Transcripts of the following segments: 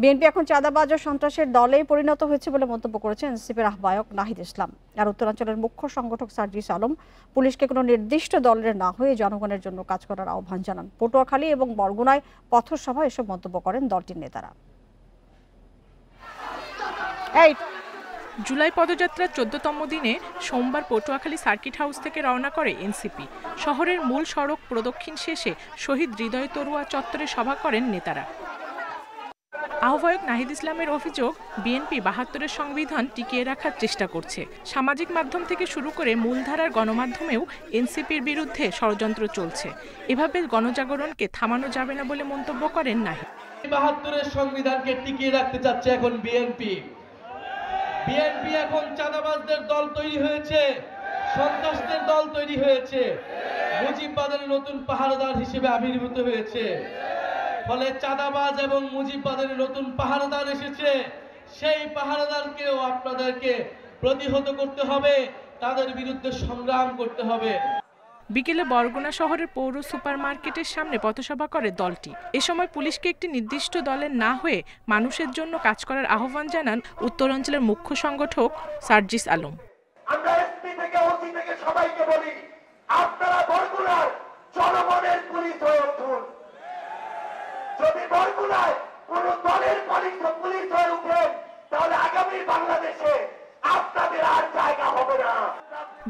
BNP এখন চাঁদাবাজ ও সন্ত্রাসের দলেই পরিণত হয়েছে বলে মন্তব্য করেছেন এনসিপির আহ্বায়ক নাহিদ ইসলাম। আর উত্তরাঞ্চলের মুখ্য সংগঠক সার্জিস আলম পুলিশকে কোনো নির্দিষ্ট দলের না হয়ে জনগণের জন্য কাজ করার আহ্বান জানান। পটুয়াখালী এবং বরগুনায় পথসভায় এসব মন্তব্য করেন দলটির নেতারা। জুলাই পদযাত্রার ১৪তম দিনে সোমবার পটুয়াখালী সার্কিট হাউস থেকে রওনা করে এনসিপি। শহরের মূল সড়ক প্রদক্ষিণ শেষে শহীদ হৃদয় তরুয়া চত্বরে সভা করেন নেতারা। আহ্বায়ক নাহিদ ইসলামের অভিযোগ, বিএনপি ৭২-এর সংবিধান টিকিয়ে রাখার চেষ্টা করছে। সামাজিক মাধ্যম থেকে শুরু করে মূলধারার গণমাধ্যমেও এনসিপির বিরুদ্ধে ষড়যন্ত্র চলছে। এভাবে গণজাগরণকে থামানো যাবে না বলে মন্তব্য করেন নাহিদ। ৭২-এর সংবিধানকে টিকিয়ে রাখতে চাচ্ছে এখন বিএনপি এখন চাঁদাবাজদের দল তৈরি হয়েছে, সন্ত্রাসদের দল তৈরি হয়েছে, মুজিববাদের নতুন পাহারাদার হিসেবে আবির্ভূত হয়েছে। ফলে চাঁদাবাজ এবং মুজিববাদের নতুন পাহারাদার এসেছে। সেই পাহারাদারকেও আপনাদেরকে প্রতিহত করতে হবে, তাদের বিরুদ্ধে সংগ্রাম করতে হবে। বিকেলে বরগুনা শহরের পৌর সুপার মার্কেটের সামনে পথসভা করে দলটি। এ সময় পুলিশকে একটি নির্দিষ্ট দলের না হয়ে মানুষের জন্য কাজ করার আহ্বান জানান উত্তরাঞ্চলের মুখ্য সংগঠক সার্জিস আলম। আমরা এসপি থেকে ওসি থেকে সবাইকে বলি, আপনারা বরগুনার জনগণের পুলিশ হয়ে উঠুন। যদি বরগুনায় কোন দলের পুলিশ হয়ে উঠেন, তাহলে আগামী বাংলাদেশে আপনাদের আর জায়গা হবে না।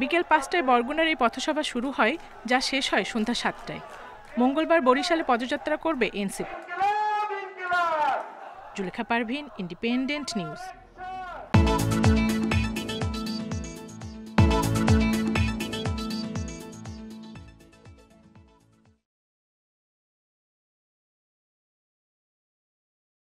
বিকেল ৫টায় বরগুনার এই পথসভা শুরু হয়, যা শেষ হয় সন্ধ্যা ৭টায়। মঙ্গলবার বরিশালে পদযাত্রা করবে NCP. Zulekha Parveen, independent news.